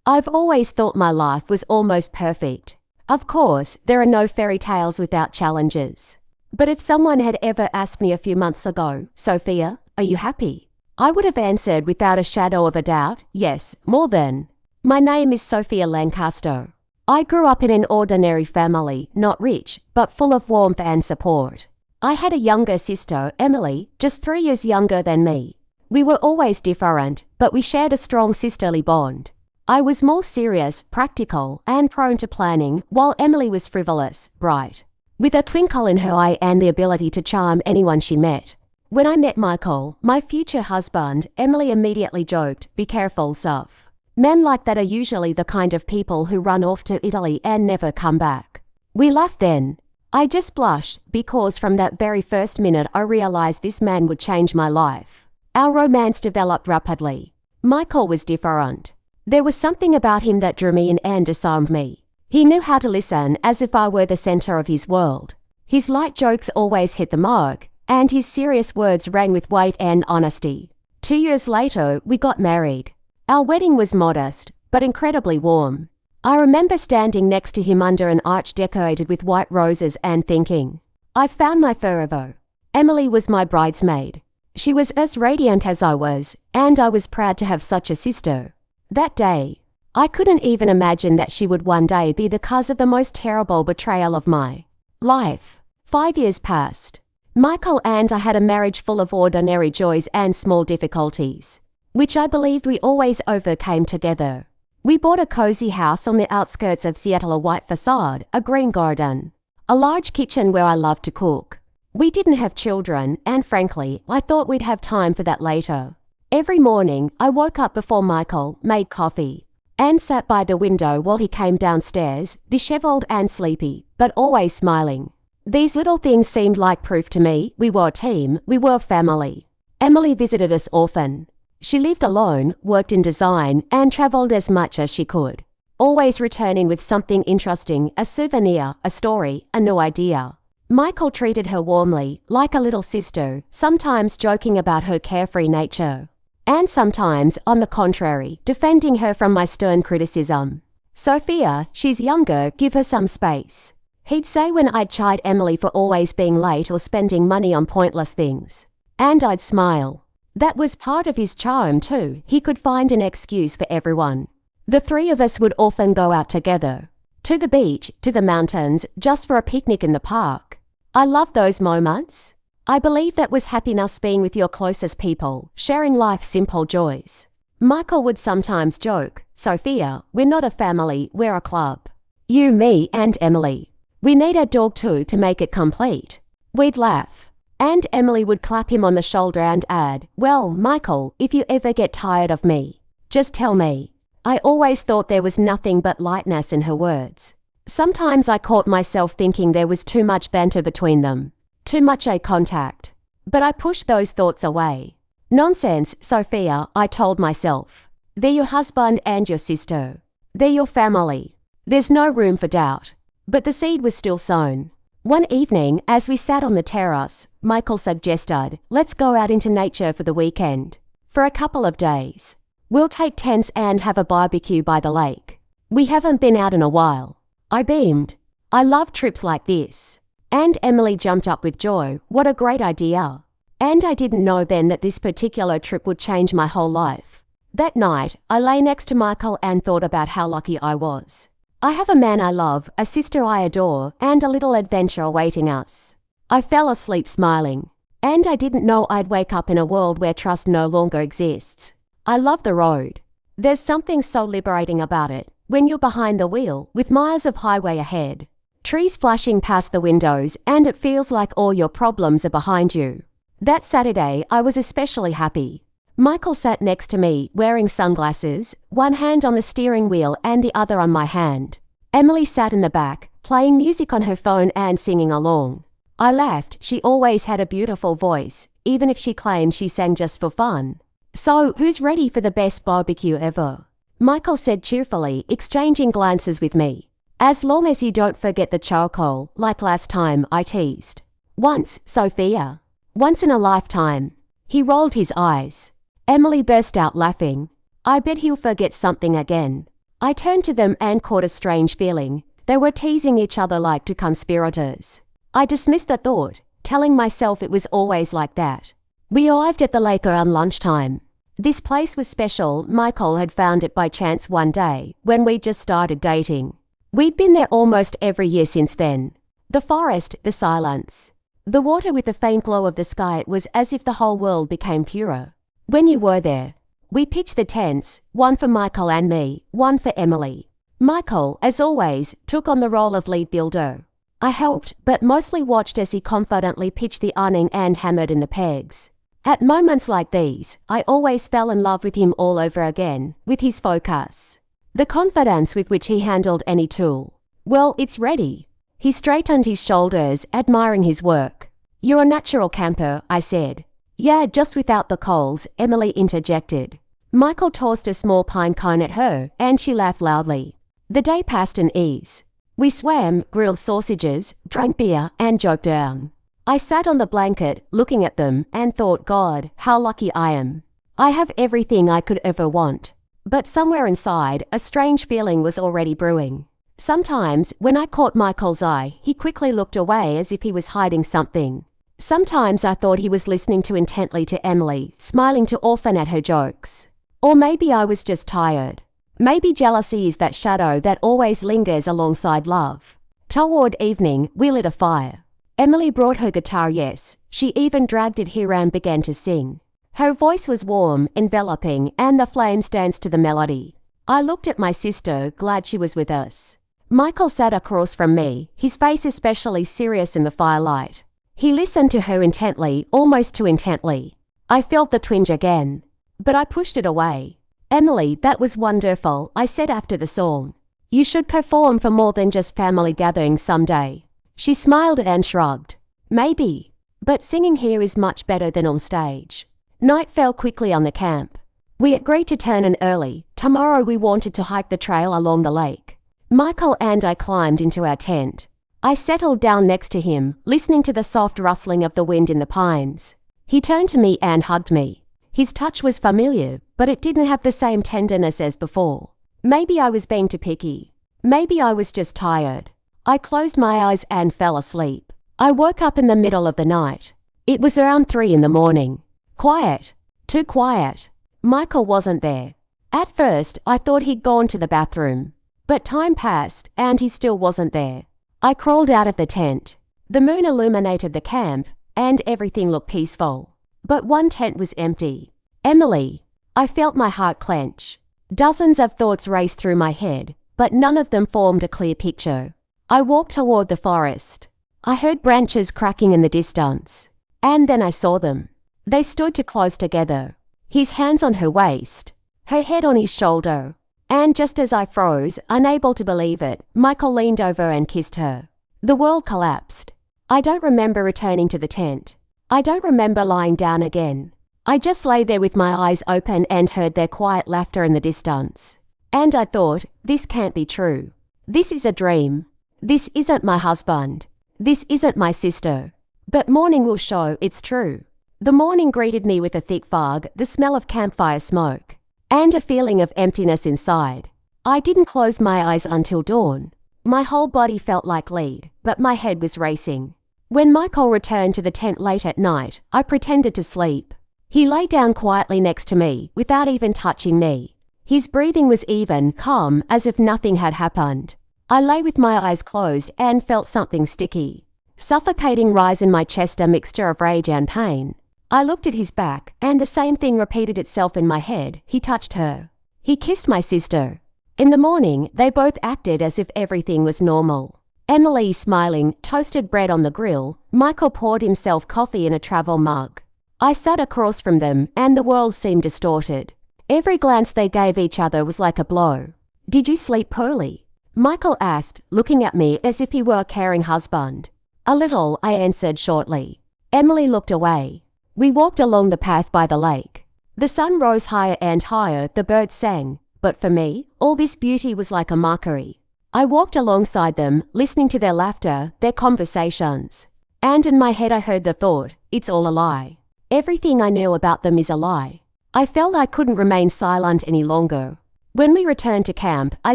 I've always thought my life was almost perfect. Of course, there are no fairy tales without challenges. But if someone had ever asked me a few months ago, Sophia, are you happy? I would have answered without a shadow of a doubt, yes, more than. My name is Sophia Lancaster. I grew up in an ordinary family, not rich, but full of warmth and support. I had a younger sister, Emily, just 3 years younger than me. We were always different, but we shared a strong sisterly bond. I was more serious, practical, and prone to planning, while Emily was frivolous, bright, with a twinkle in her eye and the ability to charm anyone she met. When I met Michael, my future husband, Emily immediately joked, "Be careful, Soph. Men like that are usually the kind of people who run off to Italy and never come back." We laughed then. I just blushed because from that very first minute I realized this man would change my life. Our romance developed rapidly. Michael was different. There was something about him that drew me in and disarmed me. He knew how to listen as if I were the center of his world. His light jokes always hit the mark, and his serious words rang with weight and honesty. 2 years later, we got married. Our wedding was modest, but incredibly warm. I remember standing next to him under an arch decorated with white roses and thinking, "I've found my forever." Emily was my bridesmaid. She was as radiant as I was, and I was proud to have such a sister. That day, I couldn't even imagine that she would one day be the cause of the most terrible betrayal of my life. 5 years passed. Michael and I had a marriage full of ordinary joys and small difficulties, which I believed we always overcame together. We bought a cozy house on the outskirts of Seattle, a white facade, a green garden, a large kitchen where I loved to cook. We didn't have children, and frankly, I thought we'd have time for that later. Every morning, I woke up before Michael, made coffee, and sat by the window while he came downstairs, disheveled and sleepy, but always smiling. These little things seemed like proof to me. We were a team, we were a family. Emily visited us often. She lived alone, worked in design, and traveled as much as she could, always returning with something interesting, a souvenir, a story, a new idea. Michael treated her warmly, like a little sister, sometimes joking about her carefree nature, and sometimes, on the contrary, defending her from my stern criticism. "Sophia, she's younger, give her some space," he'd say when I'd chide Emily for always being late or spending money on pointless things. And I'd smile. That was part of his charm too. He could find an excuse for everyone. The three of us would often go out together. To the beach, to the mountains, just for a picnic in the park. I loved those moments. I believe that was happiness, being with your closest people, sharing life's simple joys. Michael would sometimes joke, "Sophia, we're not a family, we're a club. You, me, and Emily. We need a dog too to make it complete." We'd laugh. And Emily would clap him on the shoulder and add, "Well, Michael, if you ever get tired of me, just tell me." I always thought there was nothing but lightness in her words. Sometimes I caught myself thinking there was too much banter between them, too much eye contact. But I pushed those thoughts away. "Nonsense, Sophia," I told myself. "They're your husband and your sister. They're your family. There's no room for doubt." But the seed was still sown. One evening, as we sat on the terrace, Michael suggested, "Let's go out into nature for the weekend. For a couple of days. We'll take tents and have a barbecue by the lake. We haven't been out in a while." I beamed. I love trips like this. And Emily jumped up with joy. What a great idea. And I didn't know then that this particular trip would change my whole life. That night, I lay next to Michael and thought about how lucky I was. I have a man I love, a sister I adore, and a little adventure awaiting us. I fell asleep smiling. And I didn't know I'd wake up in a world where trust no longer exists. I love the road. There's something so liberating about it, when you're behind the wheel, with miles of highway ahead, trees flashing past the windows, and it feels like all your problems are behind you. That Saturday, I was especially happy. Michael sat next to me, wearing sunglasses, one hand on the steering wheel and the other on my hand. Emily sat in the back, playing music on her phone and singing along. I laughed. She always had a beautiful voice, even if she claimed she sang just for fun. "So, who's ready for the best barbecue ever?" Michael said cheerfully, exchanging glances with me. "As long as you don't forget the charcoal, like last time," I teased. "Once, Sophia. Once in a lifetime." He rolled his eyes. Emily burst out laughing. "I bet he'll forget something again." I turned to them and caught a strange feeling. They were teasing each other like two conspirators. I dismissed the thought, telling myself it was always like that. We arrived at the lake around lunchtime. This place was special. Michael had found it by chance one day, when we just started dating. We'd been there almost every year since then. The forest, the silence. The water with the faint glow of the sky, it was as if the whole world became purer. When you were there, we pitched the tents, one for Michael and me, one for Emily. Michael, as always, took on the role of lead builder. I helped, but mostly watched as he confidently pitched the awning and hammered in the pegs. At moments like these, I always fell in love with him all over again, with his focus. The confidence with which he handled any tool. Well, it's ready. He straightened his shoulders, admiring his work. You're a natural camper, I said. Yeah, just without the coals, Emily interjected. Michael tossed a small pine cone at her, and she laughed loudly. The day passed in ease. We swam, grilled sausages, drank beer, and joked around. I sat on the blanket, looking at them, and thought, God, how lucky I am. I have everything I could ever want. But somewhere inside, a strange feeling was already brewing. Sometimes, when I caught Michael's eye, he quickly looked away as if he was hiding something. Sometimes I thought he was listening too intently to Emily, smiling too often at her jokes. Or maybe I was just tired. Maybe jealousy is that shadow that always lingers alongside love. Toward evening, we lit a fire. Emily brought her guitar, yes. She even dragged it here and began to sing. Her voice was warm, enveloping, and the flames danced to the melody. I looked at my sister, glad she was with us. Michael sat across from me, his face especially serious in the firelight. He listened to her intently, almost too intently. I felt the twinge again, but I pushed it away. Emily, that was wonderful, I said after the song. You should perform for more than just family gatherings someday. She smiled and shrugged. Maybe, but singing here is much better than on stage. Night fell quickly on the camp. We agreed to turn in early. Tomorrow we wanted to hike the trail along the lake. Michael and I climbed into our tent. I settled down next to him, listening to the soft rustling of the wind in the pines. He turned to me and hugged me. His touch was familiar, but it didn't have the same tenderness as before. Maybe I was being too picky. Maybe I was just tired. I closed my eyes and fell asleep. I woke up in the middle of the night. It was around 3 a.m. Quiet. Too quiet. Michael wasn't there. At first, I thought he'd gone to the bathroom. But time passed, and he still wasn't there. I crawled out of the tent. The moon illuminated the camp, and everything looked peaceful. But one tent was empty. Emily. I felt my heart clench. Dozens of thoughts raced through my head, but none of them formed a clear picture. I walked toward the forest. I heard branches cracking in the distance. And then I saw them. They stood too close together. His hands on her waist, her head on his shoulder. And just as I froze, unable to believe it, Michael leaned over and kissed her. The world collapsed. I don't remember returning to the tent. I don't remember lying down again. I just lay there with my eyes open and heard their quiet laughter in the distance. And I thought, this can't be true. This is a dream. This isn't my husband. This isn't my sister. But morning will show it's true. The morning greeted me with a thick fog, the smell of campfire smoke, and a feeling of emptiness inside. I didn't close my eyes until dawn. My whole body felt like lead, but my head was racing. When Michael returned to the tent late at night, I pretended to sleep. He lay down quietly next to me, without even touching me. His breathing was even, calm, as if nothing had happened. I lay with my eyes closed and felt something sticky, suffocating rise in my chest, a mixture of rage and pain. I looked at his back, and the same thing repeated itself in my head. He touched her. He kissed my sister. In the morning, they both acted as if everything was normal. Emily smiling, toasted bread on the grill. Michael poured himself coffee in a travel mug. I sat across from them, and the world seemed distorted. Every glance they gave each other was like a blow. Did you sleep poorly? Michael asked, looking at me as if he were a caring husband. A little, I answered shortly. Emily looked away. We walked along the path by the lake. The sun rose higher and higher, the birds sang, but for me, all this beauty was like a mockery. I walked alongside them, listening to their laughter, their conversations. And in my head I heard the thought, it's all a lie. Everything I knew about them is a lie. I felt I couldn't remain silent any longer. When we returned to camp, I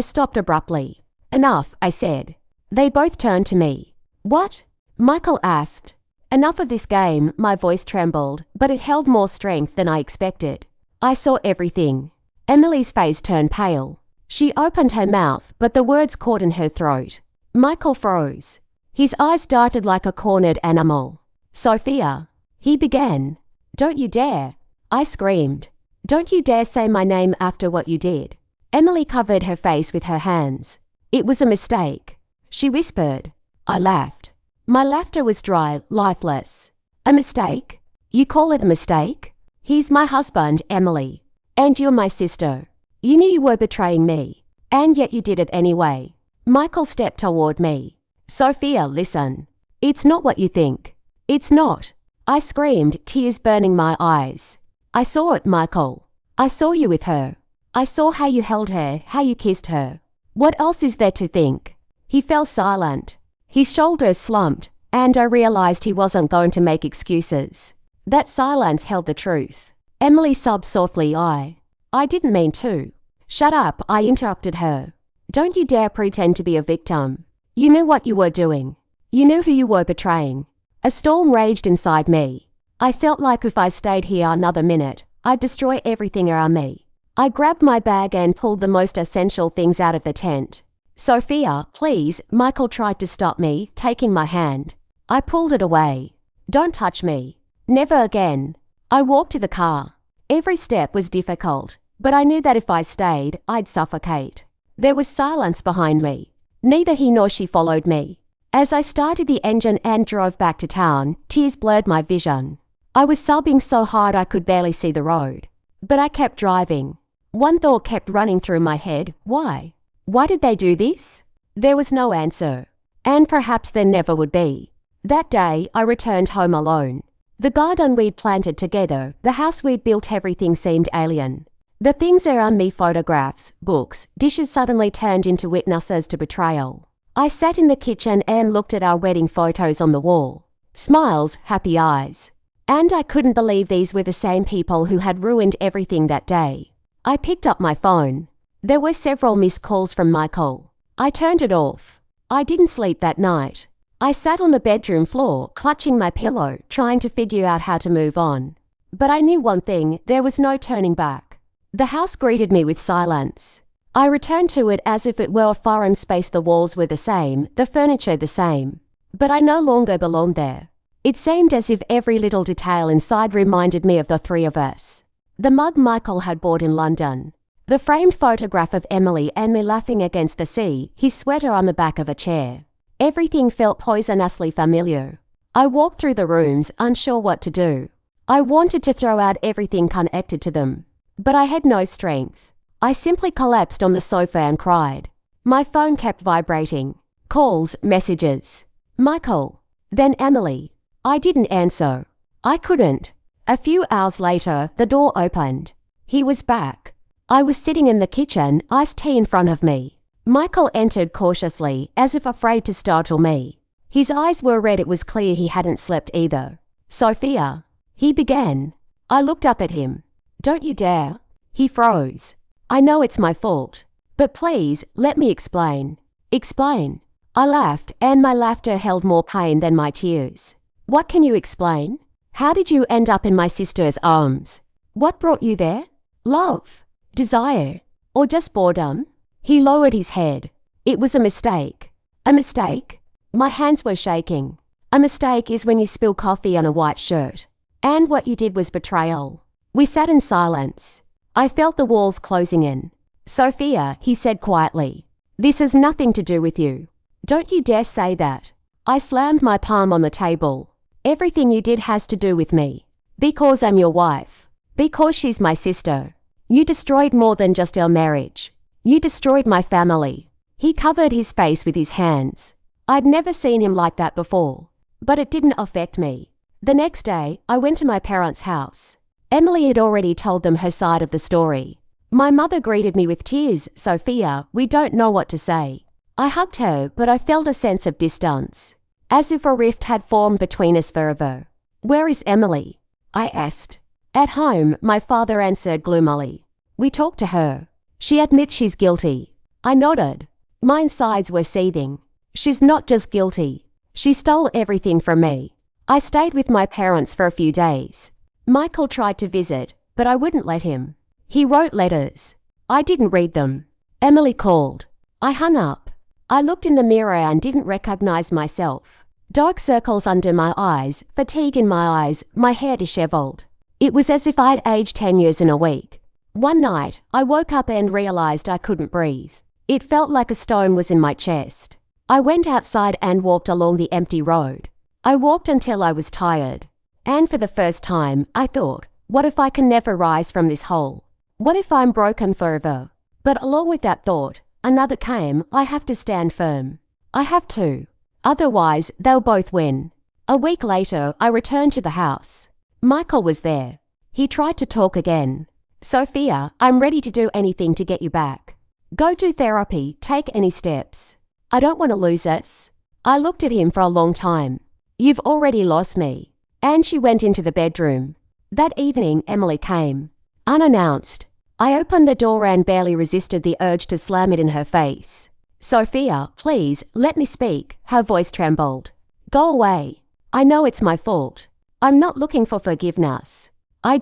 stopped abruptly. Enough, I said. They both turned to me. What? Michael asked. Enough of this game, my voice trembled, but it held more strength than I expected. I saw everything. Emily's face turned pale. She opened her mouth, but the words caught in her throat. Michael froze. His eyes darted like a cornered animal. Sophia, he began. Don't you dare. I screamed. Don't you dare say my name after what you did. Emily covered her face with her hands. It was a mistake, she whispered. I laughed. My laughter was dry, lifeless. A mistake? You call it a mistake? He's my husband, Emily. And you're my sister. You knew you were betraying me. And yet you did it anyway. Michael stepped toward me. Sophia, listen. It's not what you think. It's not. I screamed, tears burning my eyes. I saw it, Michael. I saw you with her. I saw how you held her, how you kissed her. What else is there to think? He fell silent. His shoulders slumped, and I realized he wasn't going to make excuses. That silence held the truth. Emily sobbed softly. I didn't mean to. Shut up, I interrupted her. Don't you dare pretend to be a victim. You knew what you were doing. You knew who you were betraying. A storm raged inside me. I felt like if I stayed here another minute, I'd destroy everything around me. I grabbed my bag and pulled the most essential things out of the tent. Sophia, please, Michael tried to stop me, taking my hand. I pulled it away. Don't touch me. Never again. I walked to the car. Every step was difficult, but I knew that if I stayed, I'd suffocate. There was silence behind me. Neither he nor she followed me. As I started the engine and drove back to town, tears blurred my vision. I was sobbing so hard I could barely see the road. But I kept driving. One thought kept running through my head. Why? Why did they do this? There was no answer. And perhaps there never would be. That day, I returned home alone. The garden we'd planted together, the house we'd built, everything seemed alien. The things around me, photographs, books, dishes, suddenly turned into witnesses to betrayal. I sat in the kitchen and looked at our wedding photos on the wall. Smiles, happy eyes. And I couldn't believe these were the same people who had ruined everything that day. I picked up my phone. There were several missed calls from Michael. I turned it off. I didn't sleep that night. I sat on the bedroom floor, clutching my pillow, trying to figure out how to move on. But I knew one thing, there was no turning back. The house greeted me with silence. I returned to it as if it were a foreign space. The walls were the same, the furniture the same. But I no longer belonged there. It seemed as if every little detail inside reminded me of the three of us. The mug Michael had bought in London. The framed photograph of Emily and me laughing against the sea, his sweater on the back of a chair. Everything felt poisonously familiar. I walked through the rooms, unsure what to do. I wanted to throw out everything connected to them. But I had no strength. I simply collapsed on the sofa and cried. My phone kept vibrating. Calls, messages. Michael. Then Emily. I didn't answer. I couldn't. A few hours later, the door opened. He was back. I was sitting in the kitchen, iced tea in front of me. Michael entered cautiously, as if afraid to startle me. His eyes were red. It was clear he hadn't slept either. Sophia, he began. I looked up at him. Don't you dare. He froze. I know it's my fault. But please, let me explain. Explain. I laughed, and my laughter held more pain than my tears. What can you explain? How did you end up in my sister's arms? What brought you there? Love. Desire. Or just boredom? He lowered his head. It was a mistake. A mistake? My hands were shaking. A mistake is when you spill coffee on a white shirt. And what you did was betrayal. We sat in silence. I felt the walls closing in. Sophia, he said quietly. This has nothing to do with you. Don't you dare say that. I slammed my palm on the table. Everything you did has to do with me. Because I'm your wife. Because she's my sister. You destroyed more than just our marriage. You destroyed my family. He covered his face with his hands. I'd never seen him like that before. But it didn't affect me. The next day, I went to my parents' house. Emily had already told them her side of the story. My mother greeted me with tears. Sophia, we don't know what to say. I hugged her, but I felt a sense of distance. As if a rift had formed between us forever. Where is Emily? I asked. At home, my father answered gloomily. We talked to her. She admits she's guilty. I nodded. My insides were seething. She's not just guilty. She stole everything from me. I stayed with my parents for a few days. Michael tried to visit, but I wouldn't let him. He wrote letters. I didn't read them. Emily called. I hung up. I looked in the mirror and didn't recognize myself. Dark circles under my eyes, fatigue in my eyes, my hair disheveled. It was as if I'd aged 10 years in a week. One night, I woke up and realized I couldn't breathe. It felt like a stone was in my chest. I went outside and walked along the empty road. I walked until I was tired. And for the first time, I thought, what if I can never rise from this hole? What if I'm broken forever? But along with that thought, another came. I have to stand firm. I have to. Otherwise, they'll both win. A week later, I returned to the house. Michael was there. He tried to talk again. Sophia, I'm ready to do anything to get you back. Go to therapy, take any steps. I don't want to lose us. I looked at him for a long time. You've already lost me. And she went into the bedroom. That evening, Emily came. Unannounced. I opened the door and barely resisted the urge to slam it in her face. Sophia, please, let me speak. Her voice trembled. Go away. I know it's my fault. I'm not looking for forgiveness. I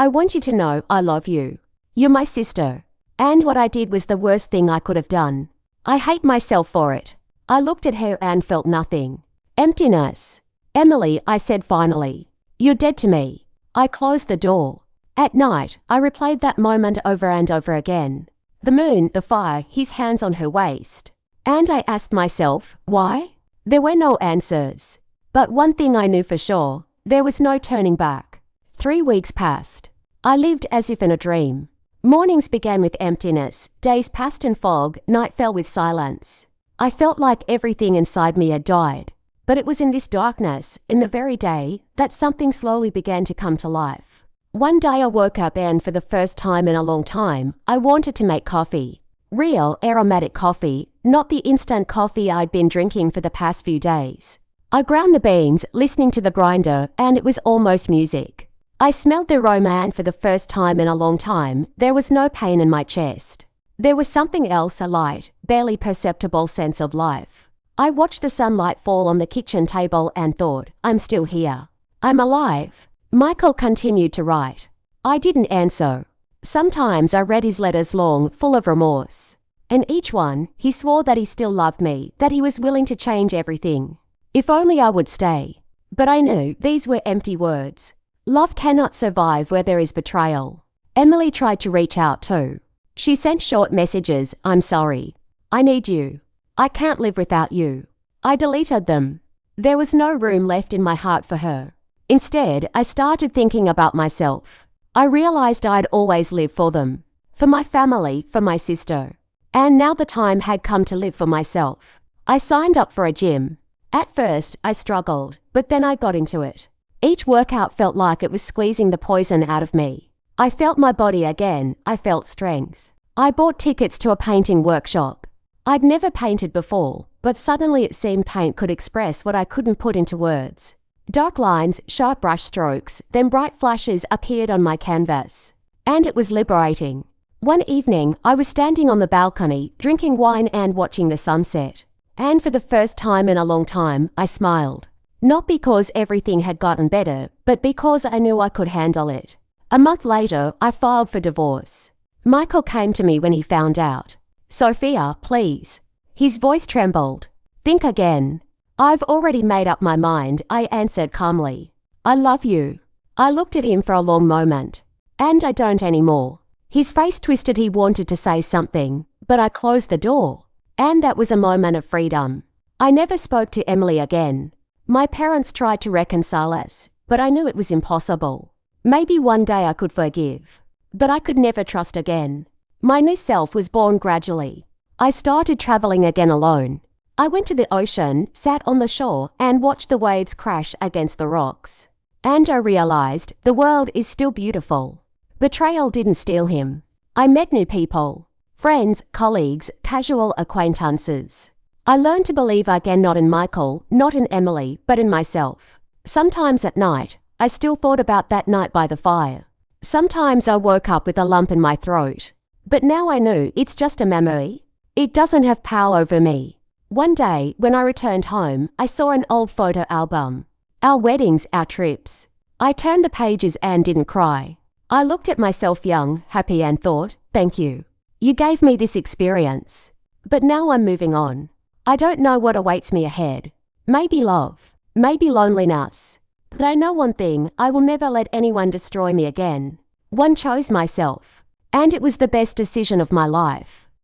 want you to know I love you. You're my sister. And what I did was the worst thing I could have done. I hate myself for it. I looked at her and felt nothing. Emptiness. Emily, I said finally. You're dead to me. I closed the door. At night, I replayed that moment over and over again. The moon, the fire, his hands on her waist. And I asked myself, why? There were no answers. But one thing I knew for sure, there was no turning back. 3 weeks passed. I lived as if in a dream. Mornings began with emptiness, days passed in fog, night fell with silence. I felt like everything inside me had died. But it was in this darkness, in the very day, that something slowly began to come to life. One day I woke up and for the first time in a long time, I wanted to make coffee. Real, aromatic coffee, not the instant coffee I'd been drinking for the past few days. I ground the beans, listening to the grinder, and it was almost music. I smelled the aroma and for the first time in a long time, there was no pain in my chest. There was something else, a light, barely perceptible sense of life. I watched the sunlight fall on the kitchen table and thought, I'm still here. I'm alive. Michael continued to write. I didn't answer. Sometimes I read his letters long, full of remorse. In each one, he swore that he still loved me, that he was willing to change everything. If only I would stay. But I knew these were empty words. Love cannot survive where there is betrayal. Emily tried to reach out too. She sent short messages, I'm sorry. I need you. I can't live without you. I deleted them. There was no room left in my heart for her. Instead, I started thinking about myself. I realized I'd always lived for them. For my family, for my sister. And now the time had come to live for myself. I signed up for a gym. At first, I struggled, but then I got into it. Each workout felt like it was squeezing the poison out of me. I felt my body again. I felt strength. I bought tickets to a painting workshop. I'd never painted before, but suddenly it seemed paint could express what I couldn't put into words. Dark lines, sharp brush strokes, then bright flashes appeared on my canvas. And it was liberating. One evening, I was standing on the balcony, drinking wine and watching the sunset. And for the first time in a long time, I smiled. Not because everything had gotten better, but because I knew I could handle it. A month later, I filed for divorce. Michael came to me when he found out. Sophia, please. His voice trembled. Think again. I've already made up my mind, I answered calmly. I love you. I looked at him for a long moment. And I don't anymore. His face twisted. He wanted to say something, but I closed the door. And that was a moment of freedom. I never spoke to Emily again. My parents tried to reconcile us, but I knew it was impossible. Maybe one day I could forgive. But I could never trust again. My new self was born gradually. I started traveling again alone. I went to the ocean, sat on the shore, and watched the waves crash against the rocks. And I realized the world is still beautiful. Betrayal didn't steal him. I met new people. Friends, colleagues, casual acquaintances. I learned to believe again, not in Michael, not in Emily, but in myself. Sometimes at night, I still thought about that night by the fire. Sometimes I woke up with a lump in my throat. But now I knew it's just a memory. It doesn't have power over me. One day, when I returned home, I saw an old photo album. Our weddings, our trips. I turned the pages and didn't cry. I looked at myself young, happy, and thought, thank you. You gave me this experience. But now I'm moving on. I don't know what awaits me ahead. Maybe love. Maybe loneliness. But I know one thing, I will never let anyone destroy me again. One chose myself. And it was the best decision of my life.